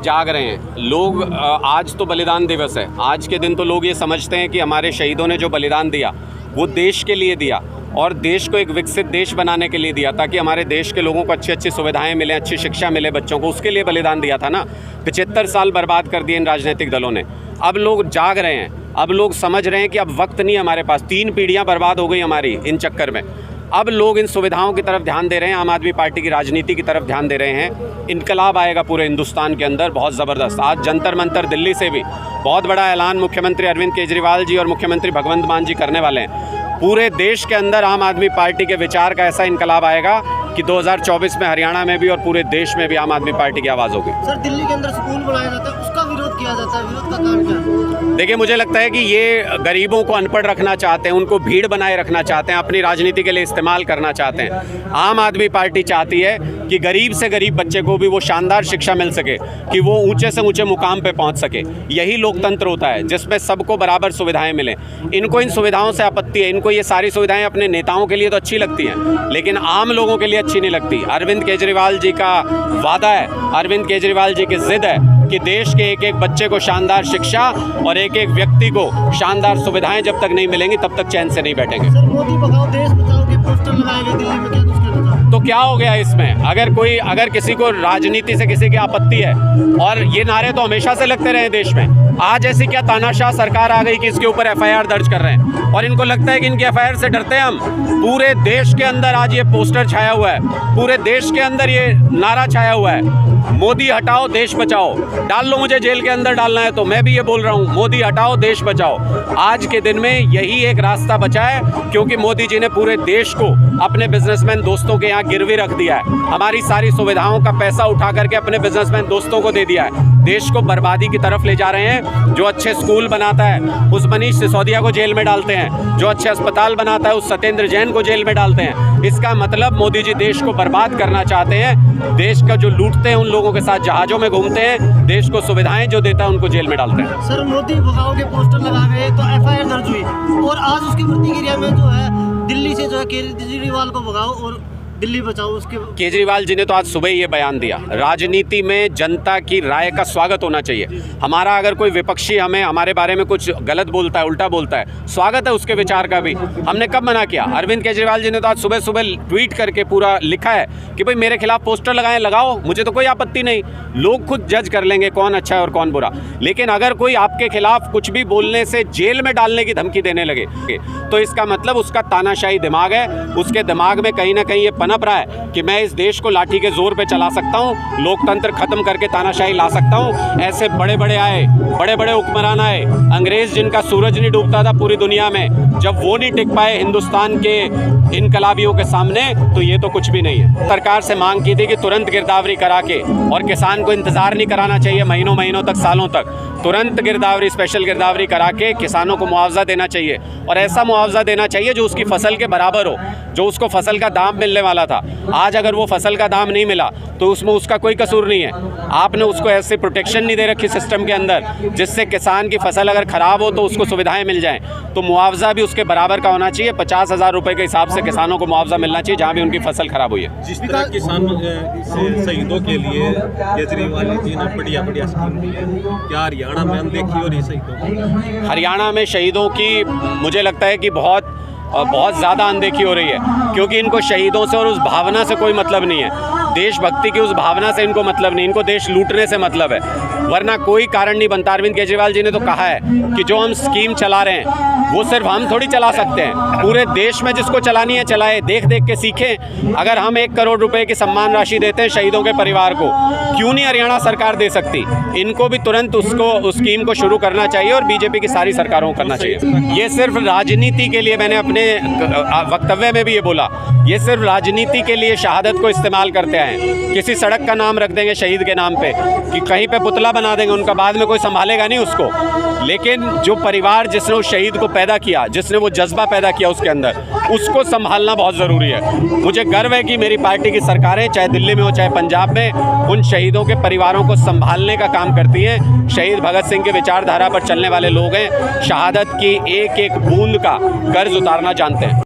जाग रहे हैं लोग। आज तो बलिदान दिवस है। आज के दिन तो लोग ये समझते हैं कि हमारे शहीदों ने जो बलिदान दिया वो देश के लिए दिया और देश को एक विकसित देश बनाने के लिए दिया, ताकि हमारे देश के लोगों को अच्छी अच्छी सुविधाएं मिलें, अच्छी शिक्षा मिले बच्चों को। उसके लिए बलिदान दिया था ना। 75 साल बर्बाद कर दिए इन राजनीतिक दलों ने। अब लोग जाग रहे हैं, अब लोग समझ रहे हैं कि अब वक्त नहीं हमारे पास। 3 पीढ़ियाँ बर्बाद हो गई हमारी इन चक्कर में। अब लोग इन सुविधाओं की तरफ ध्यान दे रहे हैं, आम आदमी पार्टी की राजनीति की तरफ ध्यान दे रहे हैं। इनकलाब आएगा पूरे हिंदुस्तान के अंदर बहुत ज़बरदस्त। आज जंतर मंतर दिल्ली से भी बहुत बड़ा ऐलान मुख्यमंत्री अरविंद केजरीवाल जी और मुख्यमंत्री भगवंत मान जी करने वाले हैं। पूरे देश के अंदर आम आदमी पार्टी के विचार का ऐसा इनकलाब आएगा कि 2024 में हरियाणा में भी और पूरे देश में भी आम आदमी पार्टी की आवाज़ होगी। सर, दिल्ली के अंदर स्कूल बनाया जाता है, उसका विरोध किया जाता है, विरोध का कारण क्या है? देखिए, मुझे लगता है कि ये गरीबों को अनपढ़ रखना चाहते हैं, उनको भीड़ बनाए रखना चाहते हैं, अपनी राजनीति के लिए इस्तेमाल करना चाहते हैं। आम आदमी पार्टी चाहती है कि गरीब से गरीब बच्चे को भी वो शानदार शिक्षा मिल सके, कि वो ऊंचे से ऊंचे मुकाम पे पहुंच सके। यही लोकतंत्र होता है जिसमें सबको बराबर सुविधाएं मिलें। इनको इन सुविधाओं से आपत्ति है। इनको ये सारी सुविधाएं अपने नेताओं के लिए तो अच्छी लगती हैं, लेकिन आम लोगों के लिए अच्छी नहीं लगती। अरविंद केजरीवाल जी का वादा है, अरविंद केजरीवाल जी की जिद है कि देश के एक एक बच्चे को शानदार शिक्षा और एक एक व्यक्ति को शानदार सुविधाएं जब तक नहीं मिलेंगी तब तक चैन से नहीं बैठेंगे। सर, मोदी भगाओ देश बचाओ के पोस्टर लगाए गए दिल्ली में, क्या कुछ कहना चाहते? तो क्या हो गया इसमें? अगर किसी को राजनीति से किसी की आपत्ति है, और ये नारे तो हमेशा से लगते रहे देश में, आज ऐसी क्या तानाशाह सरकार आ गई कि इसके ऊपर FIR दर्ज कर रहे हैं, और इनको लगता है कि इनकी FIR से डरते हैं हम। पूरे देश के अंदर आज ये पोस्टर छाया हुआ है, पूरे देश के अंदर ये नारा छाया हुआ है, मोदी हटाओ देश बचाओ। डाल लो, मुझे जेल के अंदर डालना है तो मैं भी ये बोल रहा हूँ, मोदी हटाओ देश बचाओ। आज के दिन में यही एक रास्ता बचा है, क्योंकि मोदी जी ने पूरे देश को अपने बिजनेसमैन दोस्तों के यहाँ गिरवी रख दिया है। हमारी सारी सुविधाओं का पैसा उठा करके अपने बिजनेसमैन दोस्तों को दे दिया है। देश को बर्बादी की तरफ ले जा रहे हैं। जो अच्छे स्कूल बनाता है उस मनीष सिसोदिया को जेल में डालते हैं, जो अच्छे अस्पताल बनाता है उस सत्येंद्र जैन को जेल में डालते हैं। इसका मतलब मोदी जी देश को बर्बाद करना चाहते हैं। देश का जो लूटते हैं उन लोगों के साथ जहाज़ों में घूमते हैं, देश को सुविधाएं जो देता है उनको जेल में डालते हैं। सर, मोदी भगाओ के पोस्टर लगा गए तो FIR दर्ज हुई, और आज उसकी प्रतिक्रिया में जो है दिल्ली से जो है केजरीवाल को भगाओ और दिल्ली बचाओ। उसके केजरीवाल जी ने तो आज सुबह ही ये बयान दिया। राजनीति में जनता की राय का स्वागत होना चाहिए। हमारा अगर कोई विपक्षी हमें हमारे बारे में कुछ गलत बोलता है, उल्टा बोलता है, स्वागत है उसके विचार का भी। हमने कब मना किया? अरविंद केजरीवाल जी ने तो आज सुबह सुबह ट्वीट करके पूरा लिखा है कि भाई मेरे खिलाफ पोस्टर लगाएं, लगाओ, मुझे तो कोई आपत्ति नहीं। लोग खुद जज कर लेंगे कौन अच्छा है और कौन बुरा। लेकिन अगर कोई आपके खिलाफ कुछ भी बोलने से जेल में डालने की धमकी देने लगे तो इसका मतलब उसका तानाशाही दिमाग है। उसके दिमाग में कहीं ना कहीं ये पनप रहा है कि मैं इस देश को लाठी के जोर पे चला सकता हूं, लोकतंत्र खत्म करके तानाशाही ला सकता हूं। ऐसे बड़े बड़े आए, बड़े बड़े हुक्मरान आए, अंग्रेज जिनका सूरज नहीं डूबता था पूरी दुनिया में, जब वो नहीं टिक पाए हिंदुस्तान के इनकलाबियों के सामने, तो ये तो कुछ भी नहीं है। सरकार से मांग की थी कि तुरंत गिरदावरी करा के, और किसान को इंतजार नहीं कराना चाहिए महीनों महीनों तक, सालों तक, तुरंत गिरदावरी, स्पेशल गिरदावरी करा के किसानों को मुआवजा देना चाहिए। और ऐसा मुआवजा देना चाहिए जो उसकी फसल के बराबर हो, जो उसको फसल का दाम मिलने वाला था। आज अगर वो फसल का दाम नहीं मिला तो उसमें उसका कोई कसूर नहीं है। आपने उसको ऐसे प्रोटेक्शन नहीं दे रखी सिस्टम के अंदर जिससे किसान की फसल अगर ख़राब हो तो उसको सुविधाएं मिल जाएं। तो मुआवजा भी उसके बराबर का होना चाहिए। 50,000 रुपये के हिसाब से किसानों को मुआवजा मिलना चाहिए जहाँ भी उनकी फसल खराब हुई है। जिस तरह किसान शहीदों के लिए केजरीवाल जी ने बढ़िया बढ़िया स्कीम दी है, क्या हरियाणा में अनदेखी हो रही है शहीदों? हरियाणा में शहीदों की मुझे लगता है कि बहुत ज़्यादा अनदेखी हो रही है, क्योंकि इनको शहीदों से और उस भावना से कोई मतलब नहीं है। देशभक्ति की उस भावना से इनको मतलब नहीं, इनको देश लूटने से मतलब है, वरना कोई कारण नहीं बनता। अरविंद केजरीवाल जी ने तो कहा है कि जो हम स्कीम चला रहे हैं वो सिर्फ हम थोड़ी चला सकते हैं, पूरे देश में जिसको चलानी है चलाए, देख देख के सीखें। अगर हम 1 करोड़ रुपए की सम्मान राशि देते हैं शहीदों के परिवार को, क्यों नहीं हरियाणा सरकार दे सकती? इनको भी तुरंत उस स्कीम को शुरू करना चाहिए और बीजेपी की सारी सरकारों को करना चाहिए। ये सिर्फ राजनीति के लिए, मैंने अपने वक्तव्य में भी ये बोला, ये सिर्फ राजनीति के लिए शहादत को इस्तेमाल करते हैं। किसी सड़क का नाम रख देंगे शहीद के नाम पे, कि कहीं पे पुतला बना देंगे उनका, बाद में कोई संभालेगा नहीं उसको। लेकिन जो परिवार जिसने उस शहीद को पैदा किया, जिसने वो जज्बा पैदा किया उसके अंदर, उसको संभालना बहुत ज़रूरी है। मुझे गर्व है कि मेरी पार्टी की सरकारें, चाहे दिल्ली में हो चाहे पंजाब में, उन शहीदों के परिवारों को संभालने का काम करती हैं। शहीद भगत सिंह के विचारधारा पर चलने वाले लोग हैं, शहादत की एक एक बूंद का कर्ज उतारना जानते हैं।